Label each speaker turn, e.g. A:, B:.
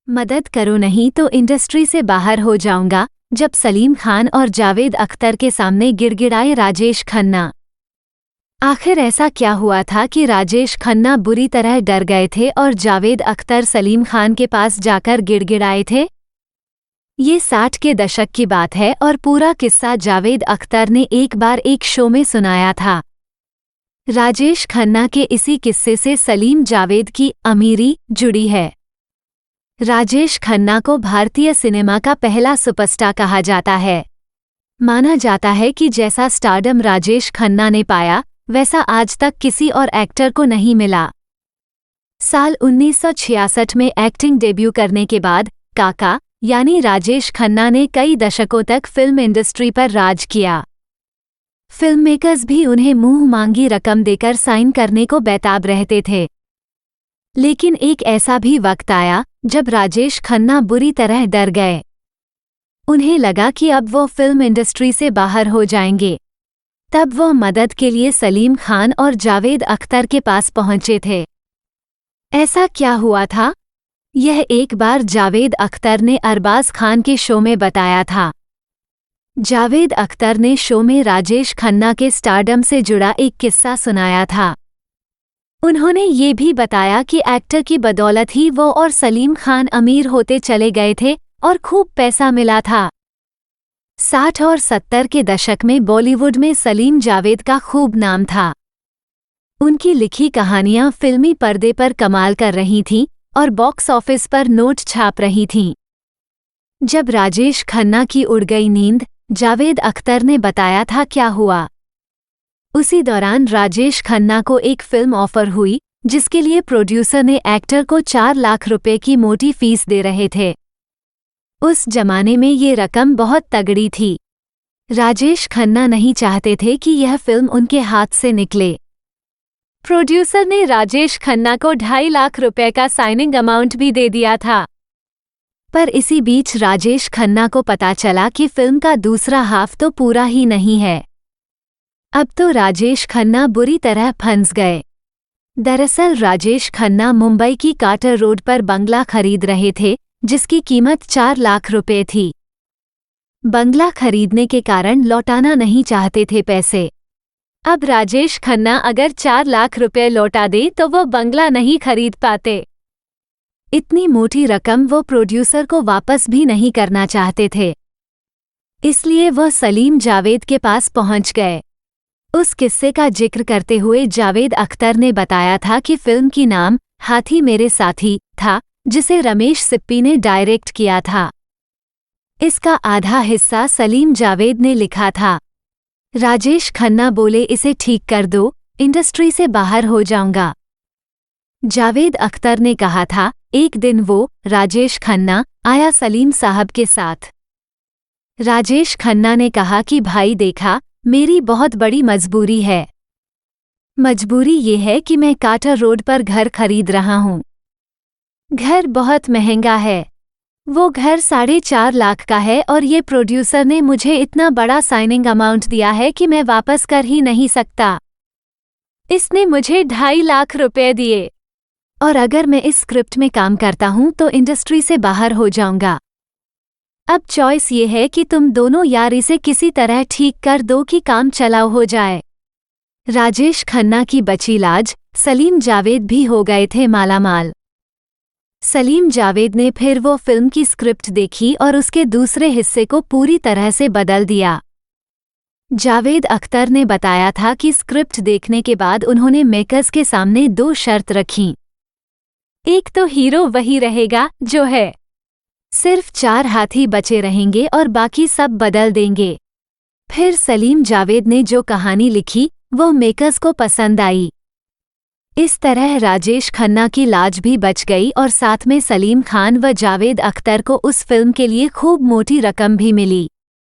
A: मदद करो नहीं तो इंडस्ट्री से बाहर हो जाऊंगा, जब सलीम खान और जावेद अख्तर के सामने गिड़गिड़ाए राजेश खन्ना। आखिर ऐसा क्या हुआ था कि राजेश खन्ना बुरी तरह डर गए थे और जावेद अख्तर सलीम खान के पास जाकर गिड़गिड़ाए थे? ये 60 के दशक की बात है और पूरा किस्सा जावेद अख्तर ने एक बार एक शो में सुनाया था। राजेश खन्ना के इसी किस्से से सलीम जावेद की अमीरी जुड़ी है। राजेश खन्ना को भारतीय सिनेमा का पहला सुपरस्टार कहा जाता है। माना जाता है कि जैसा स्टारडम राजेश खन्ना ने पाया, वैसा आज तक किसी और एक्टर को नहीं मिला। साल 1966 में एक्टिंग डेब्यू करने के बाद काका यानी राजेश खन्ना ने कई दशकों तक फिल्म इंडस्ट्री पर राज किया। फिल्म मेकर्स भी उन्हें मुंह मांगी रकम देकर साइन करने को बेताब रहते थे। लेकिन एक ऐसा भी वक्त आया जब राजेश खन्ना बुरी तरह डर गए। उन्हें लगा कि अब वो फिल्म इंडस्ट्री से बाहर हो जाएंगे। तब वो मदद के लिए सलीम खान और जावेद अख्तर के पास पहुंचे थे। ऐसा क्या हुआ था? यह एक बार जावेद अख्तर ने अरबाज खान के शो में बताया था। जावेद अख्तर ने शो में राजेश खन्ना के स्टारडम से जुड़ा एक किस्सा सुनाया था। उन्होंने ये भी बताया कि एक्टर की बदौलत ही वो और सलीम खान अमीर होते चले गए थे और खूब पैसा मिला था। 60 और 70 के दशक में बॉलीवुड में सलीम जावेद का खूब नाम था। उनकी लिखी कहानियां फिल्मी पर्दे पर कमाल कर रही थीं और बॉक्स ऑफिस पर नोट छाप रही थीं। जब राजेश खन्ना की उड़ गई नींद, जावेद अख्तर ने बताया था क्या हुआ। उसी दौरान राजेश खन्ना को एक फिल्म ऑफर हुई जिसके लिए प्रोड्यूसर ने एक्टर को 4 लाख रुपए की मोटी फीस दे रहे थे। उस जमाने में ये रकम बहुत तगड़ी थी। राजेश खन्ना नहीं चाहते थे कि यह फिल्म उनके हाथ से निकले। प्रोड्यूसर ने राजेश खन्ना को 2.5 लाख रुपए का साइनिंग अमाउंट भी दे दिया था। पर इसी बीच राजेश खन्ना को पता चला कि फिल्म का दूसरा हाफ तो पूरा ही नहीं है। अब तो राजेश खन्ना बुरी तरह फंस गए। दरअसल राजेश खन्ना मुंबई की काटर रोड पर बंगला खरीद रहे थे जिसकी कीमत 4 लाख रुपए थी। बंगला खरीदने के कारण लौटाना नहीं चाहते थे पैसे। अब राजेश खन्ना अगर 4 लाख रुपए लौटा दे तो वो बंगला नहीं खरीद पाते। इतनी मोटी रकम वो प्रोड्यूसर को वापस भी नहीं करना चाहते थे। इसलिए वह सलीम जावेद के पास पहुंच गए। उस किस्से का जिक्र करते हुए जावेद अख्तर ने बताया था कि फिल्म की नाम हाथी मेरे साथी था, जिसे रमेश सिप्पी ने डायरेक्ट किया था। इसका आधा हिस्सा सलीम जावेद ने लिखा था। राजेश खन्ना बोले इसे ठीक कर दो, इंडस्ट्री से बाहर हो जाऊंगा। जावेद अख्तर ने कहा था, एक दिन वो राजेश खन्ना आया सलीम साहब के साथ। राजेश खन्ना ने कहा कि भाई देखा, मेरी बहुत बड़ी मजबूरी है। मजबूरी ये है कि मैं काटर रोड पर घर खरीद रहा हूँ। घर बहुत महंगा है। वो घर 4.5 लाख का है और ये प्रोड्यूसर ने मुझे इतना बड़ा साइनिंग अमाउंट दिया है कि मैं वापस कर ही नहीं सकता। इसने मुझे 2.5 लाख रुपए दिए और अगर मैं इस स्क्रिप्ट में काम करता हूँ तो इंडस्ट्री से बाहर हो जाऊंगा। अब चॉइस ये है कि तुम दोनों यार इसे किसी तरह ठीक कर दो कि काम चलाओ हो जाए। राजेश खन्ना की बची लाज, सलीम जावेद भी हो गए थे मालामाल। सलीम जावेद ने फिर वो फिल्म की स्क्रिप्ट देखी और उसके दूसरे हिस्से को पूरी तरह से बदल दिया। जावेद अख्तर ने बताया था कि स्क्रिप्ट देखने के बाद उन्होंने मेकर्स के सामने 2 शर्त रखीं। एक तो हीरो वही रहेगा जो है, सिर्फ 4 हाथी बचे रहेंगे और बाकी सब बदल देंगे। फिर सलीम जावेद ने जो कहानी लिखी वो मेकर्स को पसंद आई। इस तरह राजेश खन्ना की लाज भी बच गई और साथ में सलीम खान व जावेद अख्तर को उस फिल्म के लिए खूब मोटी रकम भी मिली।